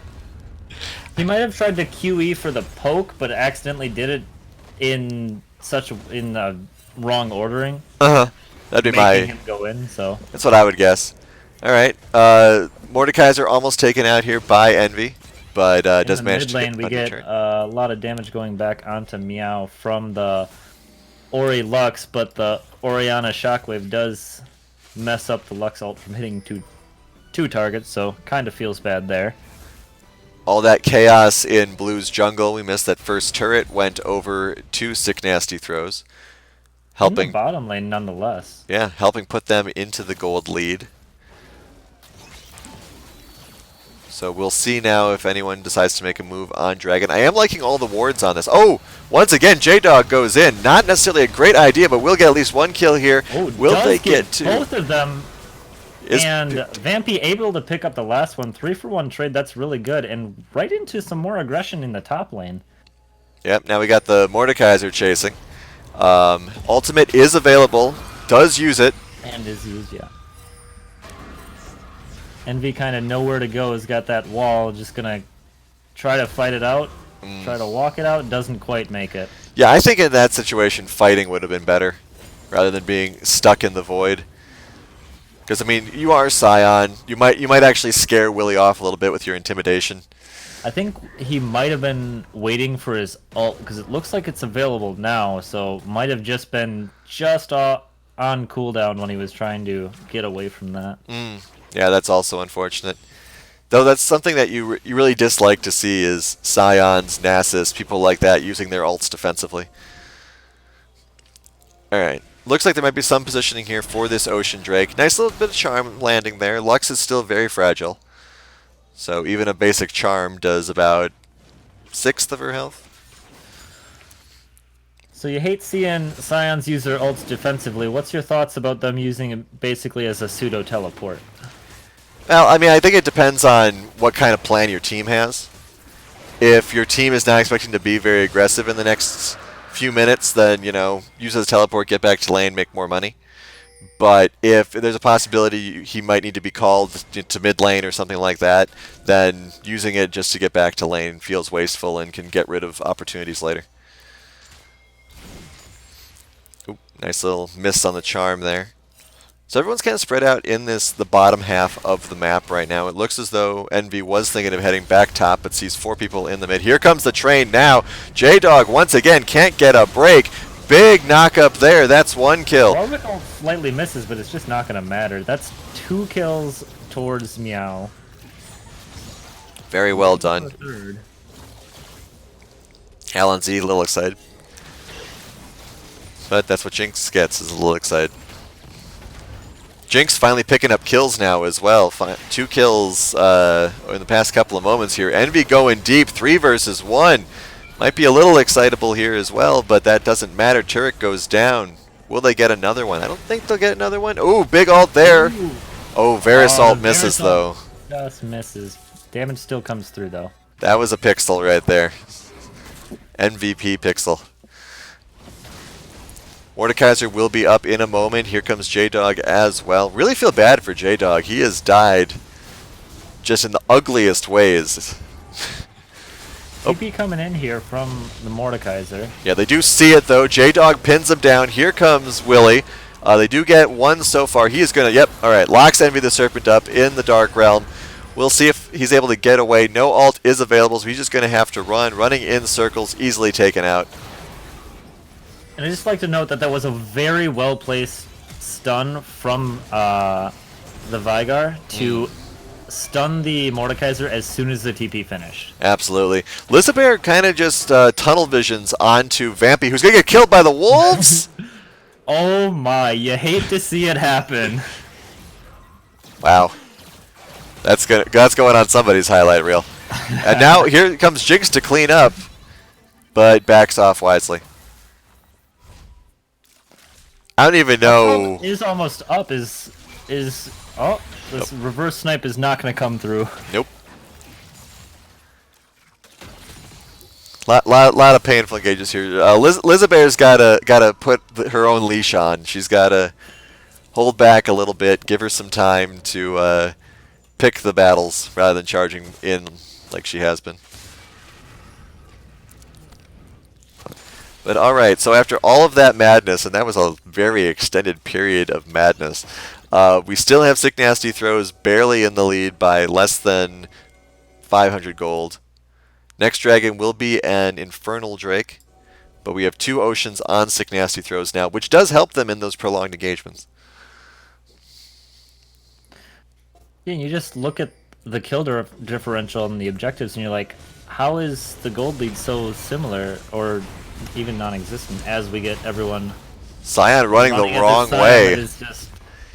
He might have tried to QE for the poke, but accidentally did it in wrong ordering. That'd be making him go in. So that's what I would guess. All right, Mordekaiser almost taken out here by Envy, but does manage to get we get a lot of damage going back onto Meow from the Ori Lux, but the Orianna Shockwave does mess up the Lux ult from hitting two targets, so kind of feels bad there. All that chaos in Blue's jungle. We missed that first turret. Went over to Sick Nasty Throws. Helping in the bottom lane nonetheless. Yeah, helping put them into the gold lead. So we'll see now if anyone decides to make a move on Dragon. I am liking all the wards on this. Oh, once again, J-Dog goes in. Not necessarily a great idea, but we'll get at least 1 kill here. Oh, will they get 2? Both of them. And Vampy able to pick up the last one. 3-for-1 trade, that's really good. And right into some more aggression in the top lane. Yep, now we got the Mordekaiser chasing. Ultimate is available. Does use it. And is used, yeah. Envy kind of nowhere to go. Has got that wall. Just going to try to fight it out. Try to walk it out. Doesn't quite make it. Yeah, I think in that situation, fighting would have been better. Rather than being stuck in the void. Because, I mean, you are Sion. You might actually scare Willie off a little bit with your intimidation. I think he might have been waiting for his ult, because it looks like it's available now, so might have just been on cooldown when he was trying to get away from that. Yeah, that's also unfortunate. Though that's something that you really dislike to see is Sions, Nasus, people like that using their ults defensively. Alright. Looks like there might be some positioning here for this Ocean Drake. Nice little bit of charm landing there. Lux is still very fragile. So even a basic charm does about 1/6 of her health. So you hate seeing Sions use their ults defensively. What's your thoughts about them using it basically as a pseudo-teleport? Well, I mean, I think it depends on what kind of plan your team has. If your team is not expecting to be very aggressive in the next few minutes, then, you know, use it as a teleport, get back to lane, make more money. But if there's a possibility he might need to be called to mid lane or something like that, then using it just to get back to lane feels wasteful and can get rid of opportunities later. Ooh, nice little miss on the charm there. So everyone's kind of spread out in the bottom half of the map right now. It looks as though Envy was thinking of heading back top, but sees 4 people in the mid. Here comes the train now. J-Dog once again can't get a break. Big knock up there. That's 1 kill. Orbital slightly misses, but it's just not going to matter. That's 2 kills towards Meow. Very well done. Third. Alan Z a little excited. But that's what Jinx gets, is a little excited. Jinx finally picking up kills now as well. 2 kills in the past couple of moments here. Envy going deep, 3 versus 1. Might be a little excitable here as well, but that doesn't matter. Turret goes down. Will they get another one? I don't think they'll get another one. Ooh, big ult there. Ooh. Oh, Verisalt misses though. Just misses. Damage still comes through though. That was a pixel right there. MVP pixel. Mordekaiser will be up in a moment. Here comes J-Dog as well. Really feel bad for J-Dog. He has died just in the ugliest ways. TP coming in here from the Mordekaiser. Yeah, they do see it though. J-Dog pins him down. Here comes Willie. They do get 1 so far. He is going to, yep, alright. Locks Envy the Serpent up in the Dark Realm. We'll see if he's able to get away. No ult is available, so he's just going to have to run. Running in circles, easily taken out. And I just like to note that that was a very well placed stun from the Veigar to stun the Mordekaiser as soon as the TP finished. Absolutely. Lizabear kind of just tunnel visions onto Vampy, who's going to get killed by the wolves. Oh my, you hate to see it happen. Wow. That's going on somebody's highlight reel. And now here comes Jinx to clean up, but backs off wisely. I don't even know. Is almost up. Is oh, this reverse snipe is not going to come through. Nope. Lot of painful engages here. Lizabear's gotta put her own leash on. She's gotta hold back a little bit, give her some time to pick the battles rather than charging in like she has been. But alright, so after all of that madness, and that was a very extended period of madness, we still have Sick Nasty Throws barely in the lead by less than 500 gold. Next dragon will be an Infernal Drake, but we have 2 Oceans on Sick Nasty Throws now, which does help them in those prolonged engagements. Yeah, you just look at the kill differential and the objectives, and you're like, how is the gold lead so similar, or even non-existent, as we get everyone Sion running the wrong way.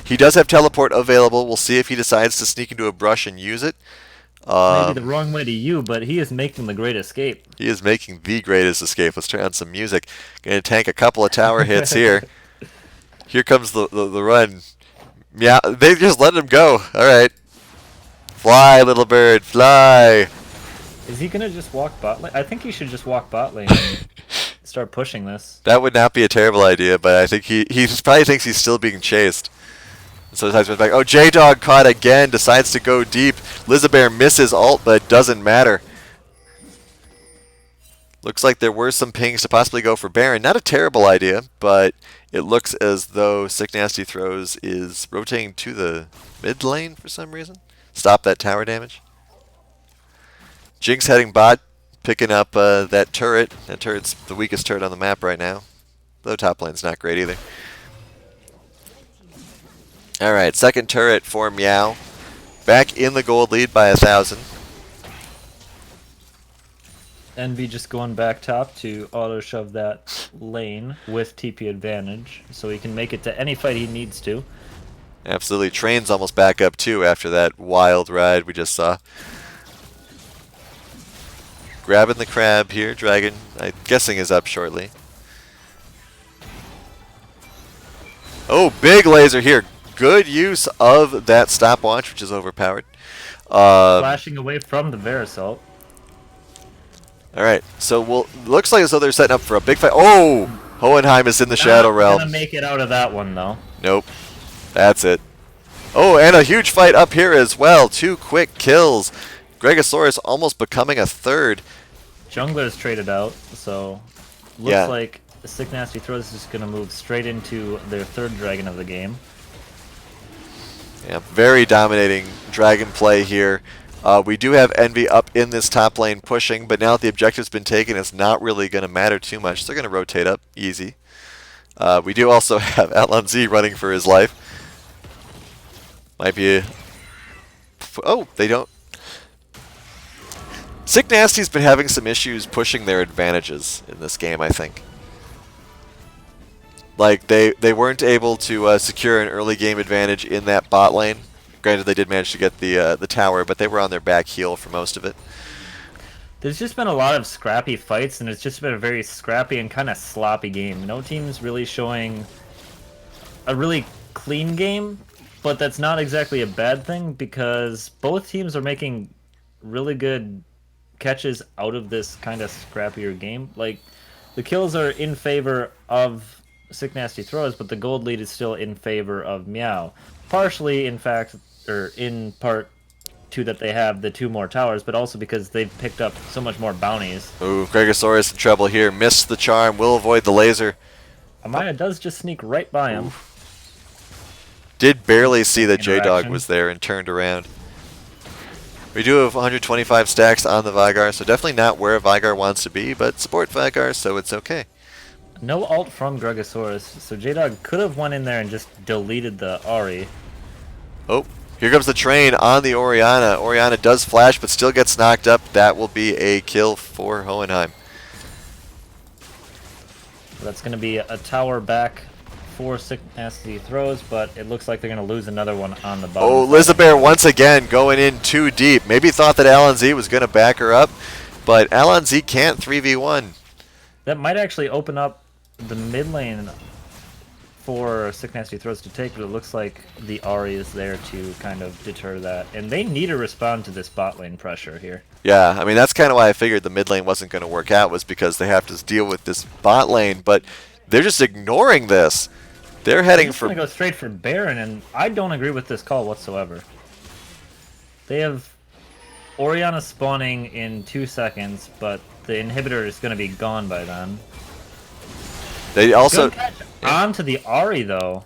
He does have teleport available. We'll see if he decides to sneak into a brush and use it. Maybe the wrong way to you, but he is making the great escape. He is making the greatest escape. Let's turn on some music. Gonna tank a couple of tower hits here. Here comes the run. Yeah, they just let him go. All right. Fly, little bird, fly. Is he gonna just walk bot lane? I think he should just walk bot lane and start pushing this. That would not be a terrible idea, but I think he probably thinks he's still being chased. So sometimes it's like, oh, J-Dog caught again, decides to go deep. Lizabear misses ult, but it doesn't matter. Looks like there were some pings to possibly go for Baron. Not a terrible idea, but it looks as though Sick Nasty Throws is rotating to the mid lane for some reason. Stop that tower damage. Jinx heading bot, picking up that turret. That turret's the weakest turret on the map right now. Though top lane's not great either. Alright, second turret for Meow. Back in the gold lead by 1,000. Envy just going back top to auto shove that lane with TP advantage, so he can make it to any fight he needs to. Absolutely. Train's almost back up too after that wild ride we just saw. Grabbing the crab here. Dragon, I'm guessing, is up shortly. Oh, big laser here. Good use of that stopwatch, which is overpowered. Flashing away from the Verisalt. Alright, so looks like as though they're setting up for a big fight. Oh! Hohenheim is in the Shadow Realm. Not gonna make it out of that one, though. Nope. That's it. Oh, and a huge fight up here as well. 2 quick kills. Gregosaurus almost becoming a third. Jungler's traded out, so looks like Sick Nasty Throws is just going to move straight into their third dragon of the game. Yeah, very dominating Dragon play here. We do have Envy up in this top lane pushing, but now that the objective's been taken, it's not really going to matter too much. They're going to rotate up easy. We do also have Alonzi running for his life. Might be a... Oh, they don't... Sick Nasty's been having some issues pushing their advantages in this game, I think. Like, they weren't able to secure an early game advantage in that bot lane. Granted, they did manage to get the tower, but they were on their back heel for most of it. There's just been a lot of scrappy fights, and it's just been a very scrappy and kind of sloppy game. No team's really showing a really clean game, but that's not exactly a bad thing because both teams are making really good catches out of this kind of scrappier game. Like, the kills are in favor of Sick Nasty Throws, but the gold lead is still in favor of Meow. Partially, in fact, or in part to that they have the 2 more towers, but also because they've picked up so much more bounties. Ooh, Gregosaurus in trouble here. Missed the charm, will avoid the laser. Amaya does just sneak right by him. Ooh. Did barely see that J-Dog Interaction. was there and turned around. We do have 125 stacks on the Vygar, so definitely not where Vygar wants to be, but support Vygar, so it's okay. No ult from Gregosaurus, so J-Dog could have went in there and just deleted the Ahri. Oh, here comes the train on the Orianna. Orianna does flash, but still gets knocked up. That will be a kill for Hohenheim. That's going to be a tower back for Sick Nasty Throws, but it looks like they're going to lose another one on the bottom. Oh, Lizabear once again going in too deep. Maybe thought that Alan Z was going to back her up, but Alan Z can't 3v1. That might actually open up the mid lane for Sick Nasty Throws to take, but it looks like the Ahri is there to kind of deter that. And they need to respond to this bot lane pressure here. Yeah, I mean, that's kind of why I figured the mid lane wasn't going to work out, was because they have to deal with this bot lane, but they're just ignoring this. They're heading for... They're going to go straight for Baron, and I don't agree with this call whatsoever. They have Orianna spawning in 2 seconds, but the inhibitor is going to be gone by then. They also... Good catch onto the Ahri, though.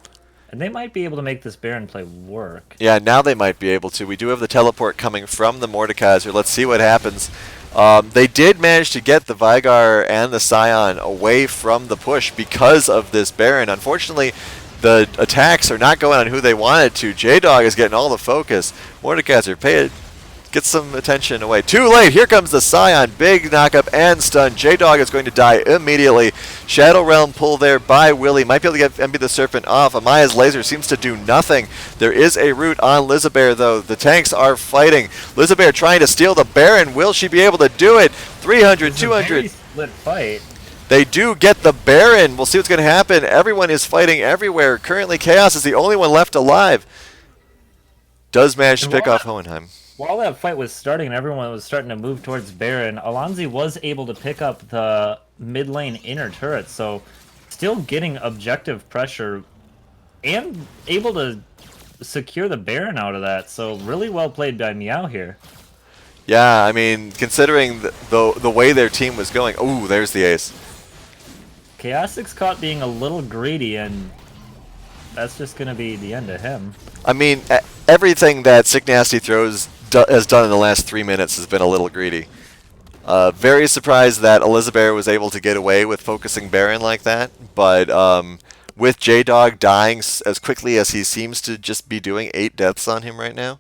And they might be able to make this Baron play work. Yeah, now they might be able to. We do have the teleport coming from the Mordekaiser. Let's see what happens. They did manage to get the Vygar and the Scion away from the push because of this Baron. Unfortunately, the attacks are not going on who they wanted to. J-Dog is getting all the focus. Mordekaiser, get some attention away. Too late. Here comes the Scion. Big knockup and stun. J-Dog is going to die immediately. Shadow Realm pull there by Willie. Might be able to get Envy the Serpent off. Amaya's laser seems to do nothing. There is a root on Lizabear, though. The tanks are fighting. Lizabear trying to steal the Baron. Will she be able to do it? 300, 200. Very split fight. They do get the Baron. We'll see what's going to happen. Everyone is fighting everywhere. Currently, Chaos is the only one left alive. Does manage to pick off Hohenheim. While that fight was starting and everyone was starting to move towards Baron, Alonzi was able to pick up the mid lane inner turret, so still getting objective pressure and able to secure the Baron out of that. So really well played by Meow here. Yeah, I mean, considering the way their team was going. Ooh, there's the ace. Chaosic's caught being a little greedy, and that's just going to be the end of him. I mean, everything that Sick Nasty Throws has done in the last 3 minutes has been a little greedy. Very surprised that Elizabeth was able to get away with focusing Baron like that, but with J-Dog dying as quickly as he seems to just be doing, 8 deaths on him right now,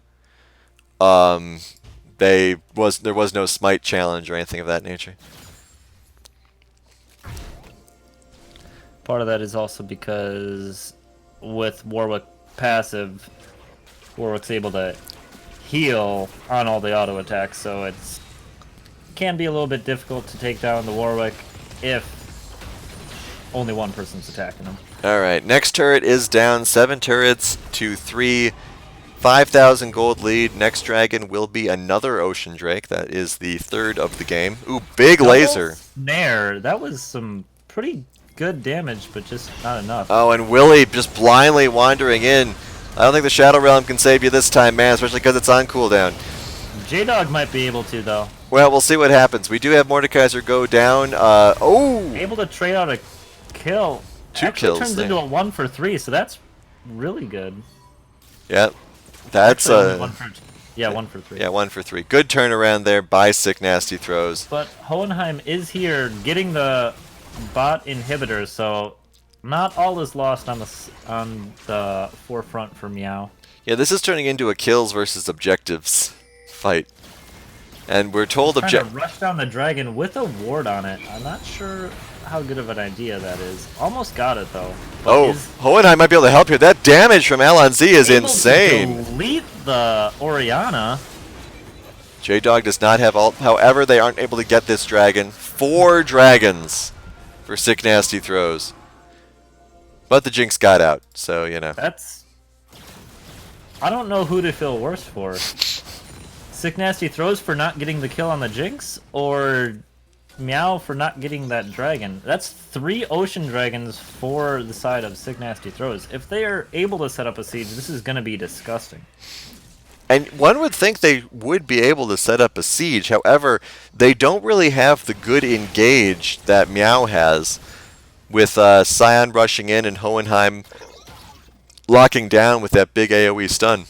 there was no smite challenge or anything of that nature. Part of that is also because with Warwick passive, Warwick's able to heal on all the auto attacks, so it's can be a little bit difficult to take down the Warwick if only one person's attacking him. Alright, next turret is down, 7 turrets to 3, 5,000 gold lead. Next dragon will be another Ocean Drake. That is the 3rd of the game. Ooh, big laser. Snare, that was some pretty good damage, but just not enough. Oh, and Willie just blindly wandering in. I don't think the Shadow Realm can save you this time, man, especially because it's on cooldown. J-Dog might be able to, though. Well, we'll see what happens. We do have Mordekaiser go down. Able to trade out a kill. 2 Actually kills turns there. into a 1 for 3, so that's really good. Yep. That's Actually, yeah, 1 for 3. yeah, 1 for 3. Good turnaround there by Sick Nasty Throws. But Hohenheim is here getting the bot inhibitor, so not all is lost on the forefront for Meow. Yeah, this is turning into a kills versus objectives fight. And we're told Trying to rush down the dragon with a ward on it. I'm not sure how good of an idea that is. Almost got it though. Oh, Hohenheim might be able to help here. That damage from LNZ is insane. Delete the Orianna. J-Dog does not have ult. However, they aren't able to get this dragon. 4 dragons for Sick Nasty Throws. But the Jinx got out, so, you know. That's... I don't know who to feel worse for. Sick Nasty Throws for not getting the kill on the Jinx, or Meow for not getting that dragon. That's 3 ocean dragons for the side of Sick Nasty Throws. If they are able to set up a siege, this is going to be disgusting. And one would think they would be able to set up a siege. However, they don't really have the good engage that Meow has, with Sion rushing in and Hohenheim locking down with that big AoE stun.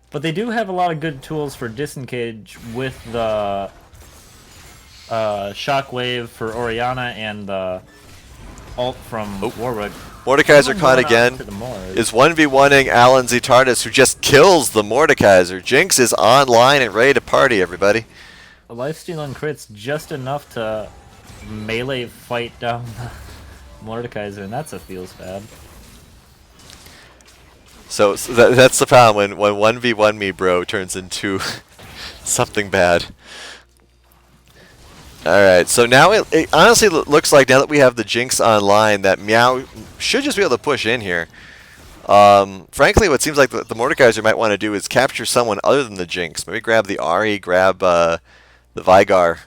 But they do have a lot of good tools for disengage with the Shockwave for Orianna and the ult from Warwick. Mordekaiser caught again. Is 1v1ing Alan Zitardis, who just kills the Mordekaiser. Jinx is online and ready to party, everybody. A lifesteal on crits just enough to melee fight down the Mordekaiser, and that's a feels bad. So that's the problem when 1v1 me bro turns into something bad. Alright, so now it honestly looks like now that we have the Jinx online that Meow should just be able to push in here. Frankly, what seems like the Mordekaiser might want to do is capture someone other than the Jinx. Maybe grab the Ahri, grab the Veigar.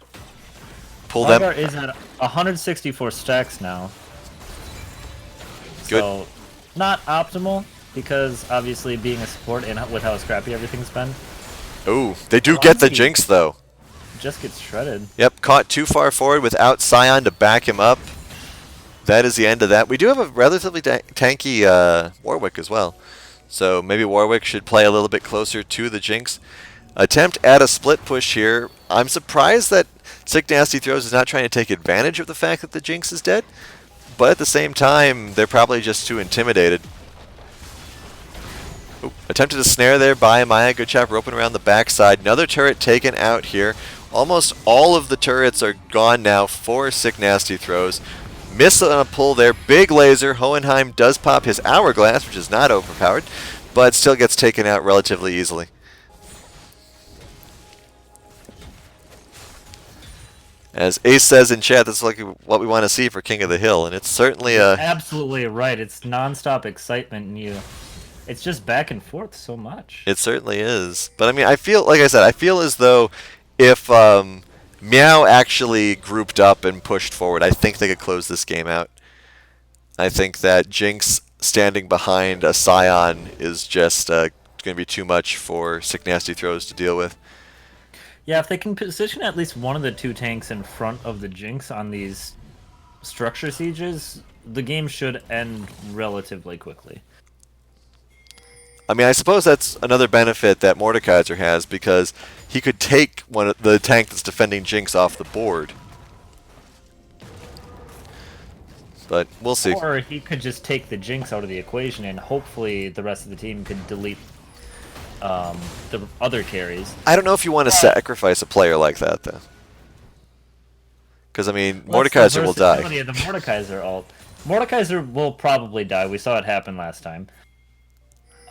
Pull them. Veigar is at 164 stacks now. Good. So, not optimal, because obviously being a support and with how scrappy everything's been. Ooh, they do get the Jinx though. Just gets shredded. Yep, caught too far forward without Sion to back him up. That is the end of that. We do have a relatively tanky Warwick as well. So maybe Warwick should play a little bit closer to the Jinx. Attempt at a split push here. I'm surprised that Sick Nasty Throws is not trying to take advantage of the fact that the Jinx is dead. But at the same time, they're probably just too intimidated. Ooh, attempted a snare there by Maya. Good job roping around the backside. Another turret taken out here. Almost all of the turrets are gone now for Sick Nasty Throws. Miss on a pull there. Big laser. Hohenheim does pop his Hourglass, which is not overpowered, but still gets taken out relatively easily. As Ace says in chat, that's like what we want to see for King of the Hill, and it's certainly a... Absolutely right. It's non-stop excitement in you. It's just back and forth so much. It certainly is. But I mean, I feel, like I said, I feel as though if Meow actually grouped up and pushed forward, I think they could close this game out. I think that Jinx standing behind a Sion is just going to be too much for Sick Nasty Throws to deal with. Yeah, if they can position at least one of the 2 tanks in front of the Jinx on these structure sieges, the game should end relatively quickly. I mean, I suppose that's another benefit that Mordekaiser has, because he could take one of the tank that's defending Jinx off the board. But we'll see. Or he could just take the Jinx out of the equation, and hopefully the rest of the team could delete the other carries. I don't know if you want to sacrifice a player like that, though. Because, I mean, Mordekaiser will die. The Mordekaiser ult. Mordekaiser will probably die. We saw it happen last time.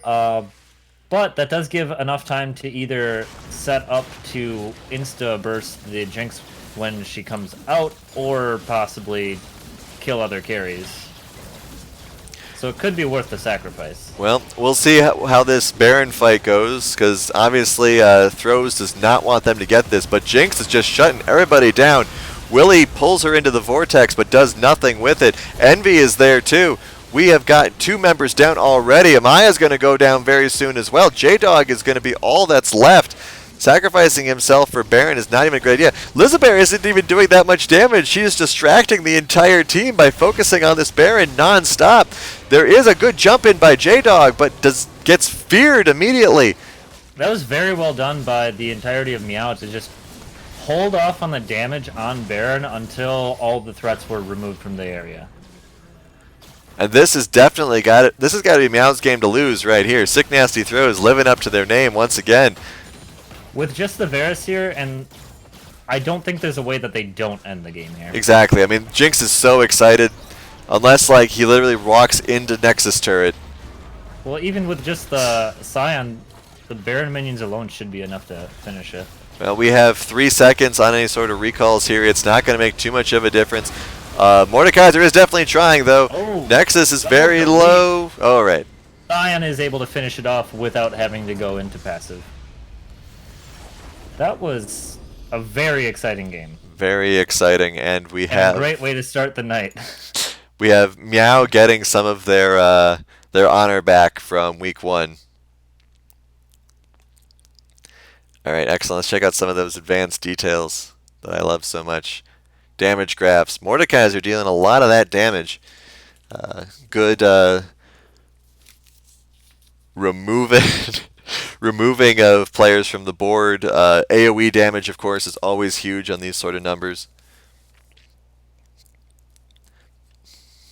But that does give enough time to either set up to insta-burst the Jinx when she comes out, or possibly kill other carries. So it could be worth the sacrifice. Well, we'll see how this Baron fight goes, because obviously Throws does not want them to get this, but Jinx is just shutting everybody down. Willie pulls her into the vortex, but does nothing with it. Envy is there too. We have got 2 members down already. Amaya's going to go down very soon as well. J-Dog is going to be all that's left. Sacrificing himself for Baron is not even a great idea. Lizabear isn't even doing that much damage. She is distracting the entire team by focusing on this Baron non-stop. There is a good jump in by J-Dog, but does gets feared immediately. That was very well done by the entirety of Meow to just hold off on the damage on Baron until all the threats were removed from the area. And this has definitely got it. This has got to be Meow's game to lose right here. Sick Nasty Throws living up to their name once again. With just the Varus here, and I don't think there's a way that they don't end the game here. Exactly. I mean, Jinx is so excited. Unless, like, he literally walks into Nexus turret. Well, even with just the Scion, the Baron minions alone should be enough to finish it. Well, we have 3 seconds on any sort of recalls here. It's not going to make too much of a difference. Mordekaiser is definitely trying, though. Oh, Nexus is very low. All right. Scion is able to finish it off without having to go into passive. That was a very exciting game. Very exciting, and we And have a great way to start the night. we have Meow getting some of their honor back from week 1. All right, excellent. Let's check out some of those advanced details that I love so much. Damage graphs. Mordekaiser dealing a lot of that damage. Good removing of players from the board. AoE damage, of course, is always huge on these sort of numbers.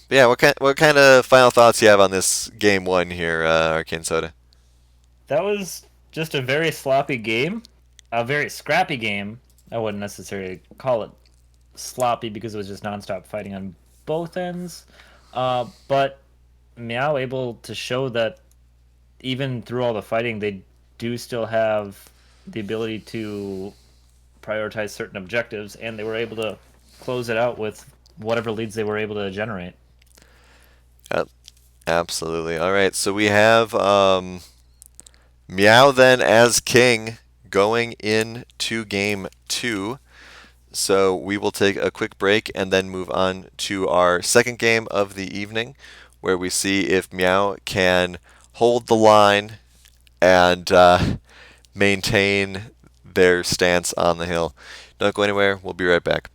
But yeah, what kind of final thoughts you have on this game 1 here, Arcane Soda? That was just a very sloppy game, a very scrappy game. I wouldn't necessarily call it sloppy because it was just nonstop fighting on both ends. But Meow able to show that even through all the fighting, they do still have the ability to prioritize certain objectives, and they were able to close it out with whatever leads they were able to generate. Absolutely. All right, so we have Meow then as king going into game 2. So we will take a quick break and then move on to our second game of the evening, where we see if Meow can hold the line and maintain their stance on the hill. Don't go anywhere. We'll be right back.